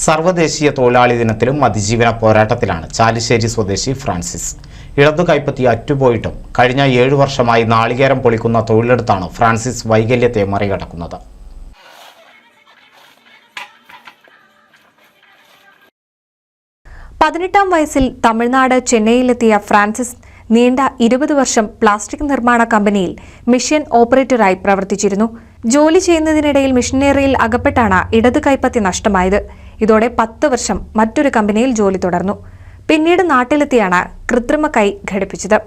സർവ്വദേശീയ തൊഴിലാളി ദിനത്തിലും അതിജീവന പോരാട്ടത്തിലാണ് ചാലിശ്ശേരി സ്വദേശി ഫ്രാൻസിസ്. ഇടതു കൈപ്പത്തി അറ്റുപോയിട്ടും കഴിഞ്ഞ 7 വർഷമായി നാളികേരം പൊളിക്കുന്ന തൊഴിലെടുത്താണ് ഫ്രാൻസിസ് വൈകല്യത്തെ മറികടക്കുന്നത്. പതിനെട്ടാം വയസ്സിൽ തമിഴ്നാട് ചെന്നൈയിലെത്തിയ ഫ്രാൻസിസ് നീണ്ട 20 വർഷം പ്ലാസ്റ്റിക് നിർമ്മാണ കമ്പനിയിൽ മിഷൻ ഓപ്പറേറ്ററായി പ്രവർത്തിച്ചിരുന്നു. ജോലി ചെയ്യുന്നതിനിടയിൽ മിഷനറിയിൽ അകപ്പെട്ടാണ് ഇടത് കൈപ്പത്തി നഷ്ടമായത്. ഇതോടെ 10 വർഷം മറ്റൊരു കമ്പനിയിൽ ജോലി തുടർന്നു. പിന്നീട് നാട്ടിലെത്തിയാണ് കൃത്രിമ കൈ ഘടിപ്പിച്ചത്.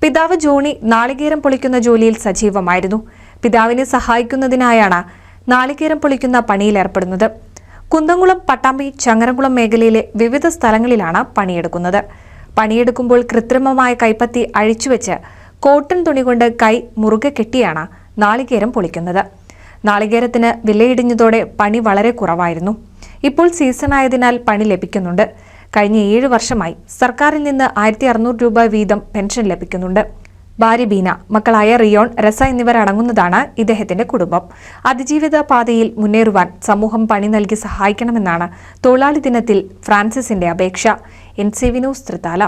പിതാവ് ജോണി നാളികേരം പൊളിക്കുന്ന ജോലിയിൽ സജീവമായിരുന്നു. പിതാവിനെ സഹായിക്കുന്നതിനായാണ് നാളികേരം പൊളിക്കുന്ന പണിയിലേർപ്പെടുന്നത്. കുന്തംകുളം, പട്ടാമ്പി, ചങ്ങരംകുളം മേഖലയിലെ വിവിധ സ്ഥലങ്ങളിലാണ് പണിയെടുക്കുന്നത്. പണിയെടുക്കുമ്പോൾ കൃത്രിമമായ കൈപ്പത്തി അഴിച്ചുവെച്ച് കോട്ടൺ തുണി കൊണ്ട് കൈ മുറുകെ കെട്ടിയാണ് നാളികേരം പൊളിക്കുന്നത്. നാളികേരത്തിന് വിലയിടിഞ്ഞതോടെ പണി വളരെ കുറവായിരുന്നു. ഇപ്പോൾ സീസണായതിനാൽ പണി ലഭിക്കുന്നുണ്ട്. കഴിഞ്ഞ 7 വർഷമായി സർക്കാരിൽ നിന്ന് 1600 രൂപ വീതം പെൻഷൻ ലഭിക്കുന്നുണ്ട്. ഭാര്യ ബീന, മക്കളായ റിയോൺ, രസ എന്നിവരടങ്ങുന്നതാണ് ഇദ്ദേഹത്തിന്റെ കുടുംബം. അതിജീവിത പാതയിൽ മുന്നേറുവാൻ സമൂഹം പണി നൽകി സഹായിക്കണമെന്നാണ് തൊഴിലാളി ദിനത്തിൽ ഫ്രാൻസിസിന്റെ അപേക്ഷ. NCV news, Thrithala.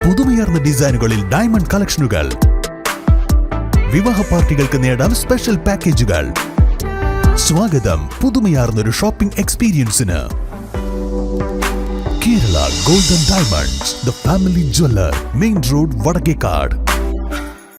പുതുമയാർന്ന ഡിസൈനുകളിൽ ഡയമണ്ട് കളക്ഷനുകൾ, വിവാഹ പാർട്ടികൾക്ക് നേടാൻ സ്പെഷ്യൽ പാക്കേജുകൾ. സ്വാഗതം പുതുമയാർന്നൊരു ഷോപ്പിംഗ് എക്സ്പീരിയൻസിന്. Kerala Golden Diamonds, the family jeweler, Main Road, Vadakekad.